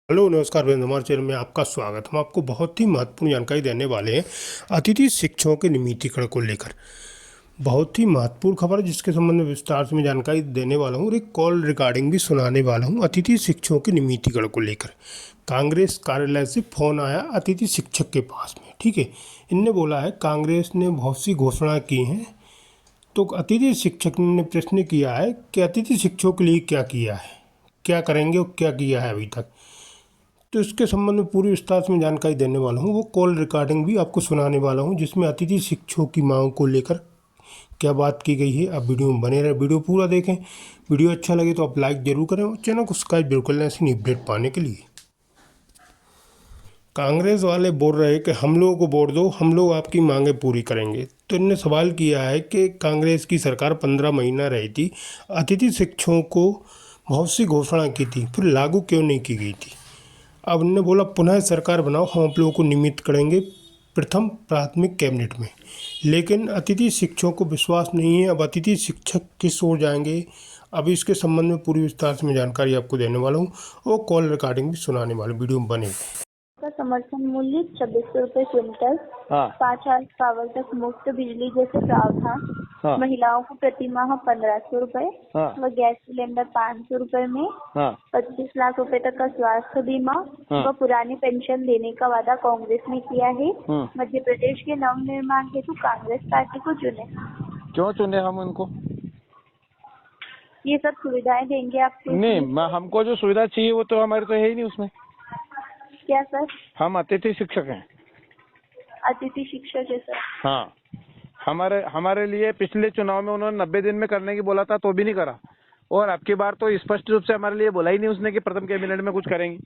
Hello नमस्कार वीरेंद्र, हमारे channel में आपका स्वागत। हम आपको बहुत ही महत्वपूर्ण जानकारी देने वाले हैं अतिथि शिक्षकों के नियमितीकरण को लेकर। बहुत ही महत्वपूर्ण खबर है जिसके संबंध में विस्तार से मैं जानकारी देने वाला हूँ और एक कॉल रिकॉर्डिंग भी सुनाने वाला हूँ अतिथि शिक्षकों के नियमितीकरण को लेकर। कांग्रेस कार्यालय से फोन आया अतिथि शिक्षक के पास में, ठीक है। इनने बोला है कांग्रेस ने बहुत सी घोषणा की हैं, तो अतिथि शिक्षक ने प्रश्न किया है कि अतिथि शिक्षकों के लिए क्या किया है, क्या करेंगे और क्या किया है अभी तक। तो इसके संबंध में पूरी विस्तार से मैं जानकारी देने वाला हूँ। वो कॉल रिकॉर्डिंग भी आपको सुनाने वाला हूँ जिसमें अतिथि शिक्षकों की मांग को लेकर क्या बात की गई है। आप वीडियो में बने रहे, वीडियो पूरा देखें। वीडियो अच्छा लगे तो आप लाइक जरूर करें और चैनल को सब्सक्राइब जरूर कर लें ऐसी नई अपडेट पाने के लिए। कांग्रेस वाले बोल रहे हैं कि हम लोगों को वोट दो, हम लोग आपकी मांगें पूरी करेंगे। तो इन्होंने सवाल किया है कि कांग्रेस की सरकार 15 महीना रही थी, अतिथि शिक्षकों को बहुत सी घोषणा की थी, फिर लागू क्यों नहीं की गई थी। अब उन्होंने बोला पुनः सरकार बनाओ, हम आप लोगों को नियमित करेंगे प्रथम प्राथमिक कैबिनेट में। लेकिन अतिथि शिक्षकों को विश्वास नहीं है। अब अतिथि शिक्षक किस ओर जाएंगे, अब इसके संबंध में पूरी विस्तार से मैं जानकारी आपको देने वाला हूँ और कॉल रिकॉर्डिंग भी सुनाने वाला, वीडियो में बने। का समर्थन मूल्य 2600 रुपए क्विंटल। हाँ 5 पावर तक मुफ्त बिजली जैसे प्रावधान। हाँ महिलाओं को प्रति माह 1500 रुपए हाँ व गैस सिलेंडर 500 रुपए में। हाँ 25 लाख रुपए तक का स्वास्थ्य बीमा हाँ। व पुरानी पेंशन देने का वादा कांग्रेस ने किया है। हम्म। मध्य प्रदेश के नवनिर्माण हेतु कांग्रेस पार्टी को चुने। क्यों चुने हम उनको? ये सब सुविधाएं देंगे आपको। नहीं, हमको जो सुविधा चाहिए वो तो हमारे तो है ही नहीं उसमें। क्या सर? हम अतिथि शिक्षक हैं। अतिथि शिक्षक है सर। हाँ, हमारे हमारे लिए पिछले चुनाव में उन्होंने 90 दिन में करने की बोला था तो भी नहीं करा, और अब की बार तो स्पष्ट रूप से हमारे लिए बोला ही नहीं उसने कि प्रथम कैबिनेट में कुछ करेंगे।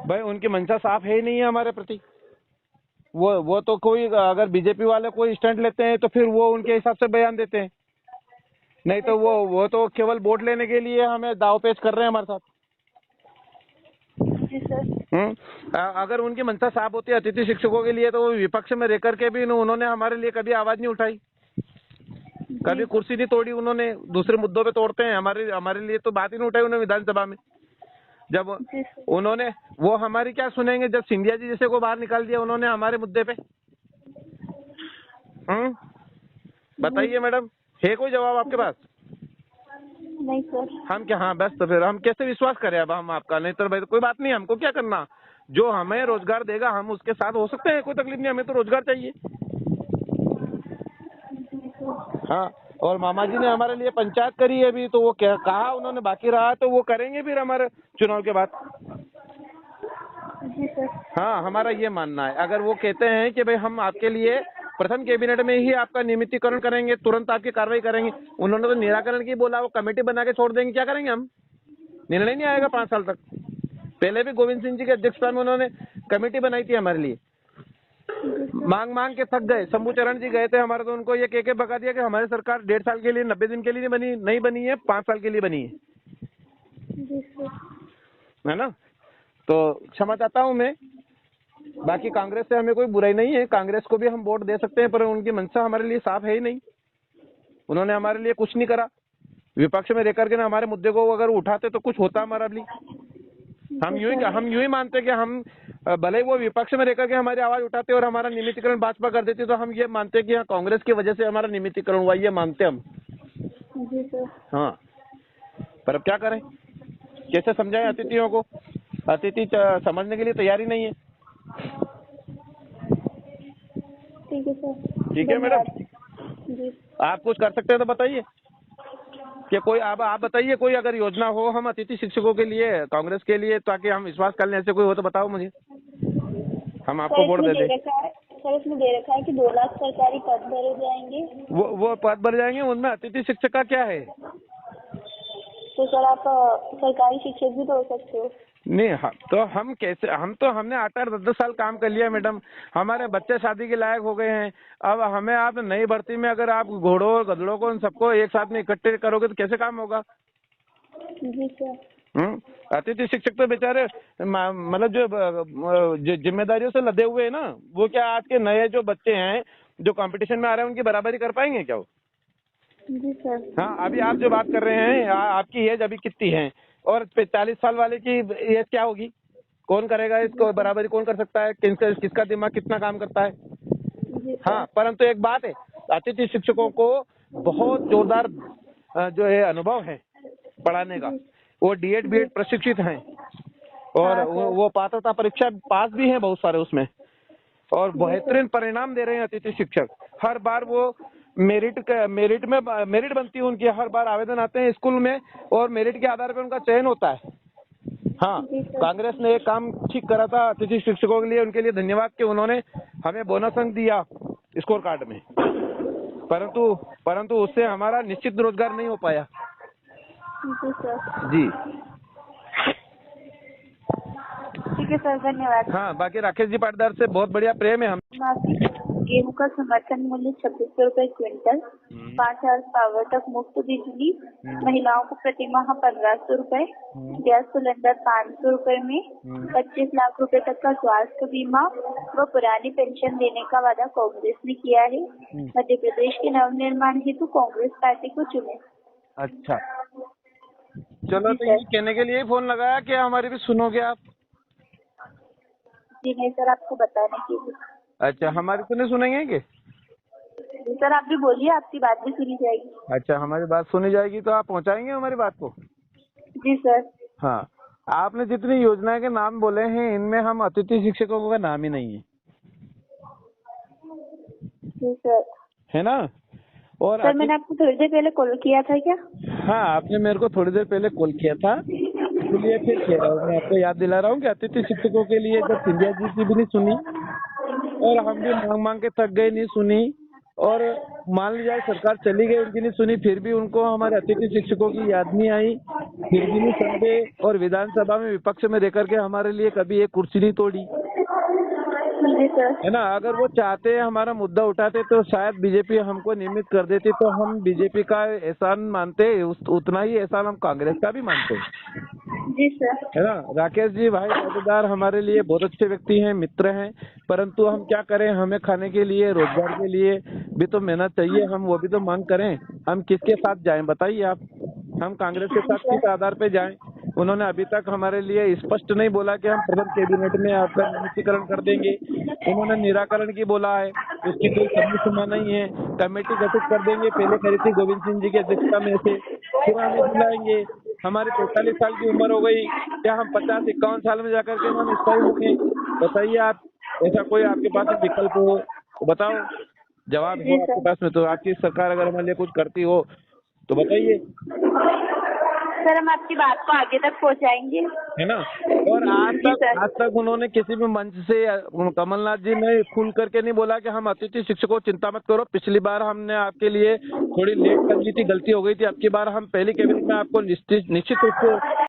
भाई उनकी मंशा साफ है ही नहीं है हमारे प्रति। वो तो कोई अगर बीजेपी वाले कोई स्टैंड लेते हैं तो फिर वो उनके हिसाब से बयान देते हैं, नहीं तो वो तो केवल वोट लेने के लिए हमें दावपेच कर रहे हैं हमारे साथ। जी सर। अगर उनकी मंशा साफ होती है अतिथि शिक्षकों के लिए तो वो विपक्ष में रहकर के भी उन्होंने हमारे लिए कभी आवाज नहीं उठाई, कभी कुर्सी नहीं तोड़ी। उन्होंने दूसरे मुद्दों पे तोड़ते हैं, हमारे लिए तो बात ही नहीं उठाई उन्होंने विधानसभा में। जब उन्होंने वो हमारी क्या सुनेंगे, जब सिंधिया जी जैसे को बाहर निकाल दिया उन्होंने हमारे मुद्दे पे। बताइए मैडम, है कोई जवाब आपके पास? नहीं सर। हम क्या, हाँ बस, तो फिर हम कैसे विश्वास करें अब हम आपका? नहीं तो भाई कोई बात नहीं, हमको क्या करना, जो हमें रोजगार देगा हम उसके साथ हो सकते हैं, कोई तकलीफ नहीं, हमें तो रोजगार चाहिए। हाँ, और मामा जी ने हमारे लिए पंचायत करी है अभी, तो वो क्या कहा उन्होंने बाकी रहा तो वो करेंगे फिर हमारे चुनाव के बाद। जी सर। हाँ, हमारा ये मानना है, अगर वो कहते हैं कि भाई हम आपके लिए प्रथम कैबिनेट में ही आपका नियमितीकरण करेंगे, तुरंत आपकी कार्रवाई करेंगे। उन्होंने तो निराकरण की बोला, वो कमेटी बना के छोड़ देंगे, क्या करेंगे हम? निर्णय नहीं आएगा 5 साल तक। पहले भी गोविंद सिंह जी के अध्यक्षता में उन्होंने कमेटी बनाई थी हमारे लिए, मांग मांग के थक गए। शंभू चरण जी गए थे हमारे, तो उनको ये कह के भगा दिया कि हमारी सरकार 1.5 साल के लिए, 90 दिन के लिए नहीं बनी है, 5 साल के लिए बनी है। जी सर। है ना? तो क्षमा चाहता हूँ मैं। बाकी कांग्रेस से हमें कोई बुराई नहीं है, कांग्रेस को भी हम वोट दे सकते हैं, पर उनकी मंशा हमारे लिए साफ है ही नहीं। उन्होंने हमारे लिए कुछ नहीं करा। विपक्ष में रहकर के ना हमारे मुद्दे को अगर उठाते तो कुछ होता हमारा लिए। हम यूं ही मानते कि हम भले ही वो विपक्ष में रहकर के हमारी आवाज उठाते और हमारा नियमितीकरण भाजपा कर देती, तो हम ये मानते कि हाँ कांग्रेस की वजह से हमारा नियमितीकरण हुआ, ये मानते हम। जी सर। हाँ, पर अब क्या करें, कैसे समझाएं अतिथियों को? अतिथि समझने के लिए तैयारी नहीं है। ठीक है सर। ठीक है मैडम, जी। आप कुछ कर सकते हैं तो बताइए कि कोई आप बताइए, कोई अगर योजना हो हम अतिथि शिक्षकों के लिए, कांग्रेस के लिए, ताकि हम विश्वास कर लें। ऐसे कोई हो तो बताओ मुझे, हम आपको वोट दे दें। सर इसमें दे रखा है कि 2 लाख सरकारी पद भरे जाएंगे। वो पद भर जाएंगे, उनमें अतिथि शिक्षक का क्या है? तो सर आप सरकारी शिक्षक भी तो हो सकते हो। नहीं, हम कैसे, हमने 8-8 10-10 साल काम कर लिया मैडम, हमारे बच्चे शादी के लायक हो गए हैं। अब हमें आप नई भर्ती में अगर आप घोड़ों और गधड़ों को उन सबको एक साथ में इकट्ठे करोगे तो कैसे काम होगा? जी सर। अतिथि शिक्षक तो बेचारे मतलब जो जिम्मेदारियों से लदे हुए हैं ना, वो क्या आज के नए जो बच्चे हैं जो कंपटीशन में आ रहे हैं उनकी बराबरी कर पाएंगे क्या वो? जी सर। हाँ, अभी आप जो बात कर रहे हैं, आपकी एज अभी कितनी है? और 40 साल वाले की एज क्या होगी? कौन करेगा इसको बराबरी? कौन कर सकता है? किसका दिमाग कितना काम करता है? जी सर। हाँ, परंतु एक बात है, अतिथि शिक्षकों को बहुत जोरदार जो है अनुभव है पढ़ाने का। वो डीएड बीएड प्रशिक्षित हैं और हाँ, सर। वो पात्रता परीक्षा पास भी हैं बहुत सारे उसमें, और बेहतरीन परिणाम दे रहे हैं अतिथि शिक्षक। हर बार वो मेरिट बनती है उनकी, हर बार आवेदन आते हैं स्कूल में और मेरिट के आधार पर उनका चयन होता है। हाँ, जी सर। कांग्रेस ने एक काम ठीक करा था अतिथि शिक्षकों के लिए, उनके लिए धन्यवाद कि उन्होंने हमें बोनस अंक दिया स्कोर कार्ड में, परंतु उससे हमारा निश्चित रोजगार नहीं हो पाया। जी सर। जी ठीक है सर, धन्यवाद। हाँ, बाकी राकेश जी पाटीदार से बहुत बढ़िया प्रेम है हम। गेहूं का समर्थन मूल्य 2600 रुपए क्विंटल, 5 हॉर्स पावर तक मुफ्त बिजली, महिलाओं को प्रति माह 1500 रुपए, गैस सिलेंडर 500 रुपए में, 25 लाख रुपए तक का स्वास्थ्य बीमा व पुरानी पेंशन देने का वादा कांग्रेस ने किया है। मध्य प्रदेश के नवनिर्माण हेतु कांग्रेस पार्टी को चुने। अच्छा, चलो, तो ये कहने के लिए ही फोन लगाया कि हमारी भी सुनोगे आप? जी नहीं सर, आपको बताने के लिए। अच्छा, हमारी तो नहीं सुनेंगे कि? जी सर, आप भी बोलिए, आपकी बात भी सुनी जाएगी। अच्छा, हमारी बात सुनी जाएगी तो आप पहुंचाएंगे हमारी बात को? जी सर। हाँ, आपने जितनी योजनाएं के नाम बोले हैं इनमें हम अतिथि शिक्षकों का नाम ही नहीं है, जी सर। है ना? और सर, मैंने आपको थोड़ी देर पहले कॉल किया था क्या? हाँ, आपने मेरे को थोड़ी देर पहले कॉल किया था, इसलिए फिर कह रहा हूँ, मैं आपको याद दिला रहा हूँ कि अतिथि शिक्षकों के लिए जब सिंधिया जी की भी नहीं सुनी और हम भी मांग मांग के थक गए, नहीं सुनी, और मान ली जाए सरकार चली गई उनकी नहीं सुनी, फिर भी उनको हमारे अतिथि शिक्षकों की याद नहीं आई, फिर भी नहीं समझे, और विधानसभा में विपक्ष में रह करके हमारे लिए कभी एक कुर्सी नहीं तोड़ी, जी सर। है ना? अगर वो चाहते हमारा मुद्दा उठाते तो शायद बीजेपी हमको नियमित कर देती, तो हम बीजेपी का एहसान मानते, उतना ही एहसान हम कांग्रेस का भी मानते हैं। जी सर। है ना? राकेश जी भाई पाटीदार हमारे लिए बहुत अच्छे व्यक्ति हैं, मित्र हैं, परंतु हम क्या करें, हमें खाने के लिए, रोजगार के लिए भी तो मेहनत चाहिए, हम वो भी तो मांग करें। हम किसके साथ जाएं बताइए आप? हम कांग्रेस के साथ किस आधार पे जाएं? उन्होंने अभी तक हमारे लिए स्पष्ट नहीं बोला कि हम प्रथम कैबिनेट में आपका नियमितीकरण कर देंगे। उन्होंने निराकरण की बोला है, उसकी कोई समय सीमा नहीं है। कमेटी गठित कर देंगे, पहले करी थी गोविंद सिंह जी की अध्यक्षता में से, फिर हमें बुलाएंगे। हमारी 45 साल की उम्र हो गई, क्या हम 50-51 साल में जाकर के हम स्थायी होंगे? बताइए आप, ऐसा कोई आपके पास विकल्प हो तो बताओ, जवाब हो आपके पास में तो। आपकी सरकार अगर हमारे लिए कुछ करती हो तो बताइए। सर, हम आपकी बात को आगे तक पहुंचाएंगे, है ना? और आज तक उन्होंने किसी भी मंच से, कमलनाथ जी ने खुल करके नहीं बोला कि हम अतिथि शिक्षकों चिंता मत करो, पिछली बार हमने आपके लिए थोड़ी लेट कर दी थी, गलती हो गई थी, अब की बार हम पहली कैबिनेट में आपको निश्चित रूप से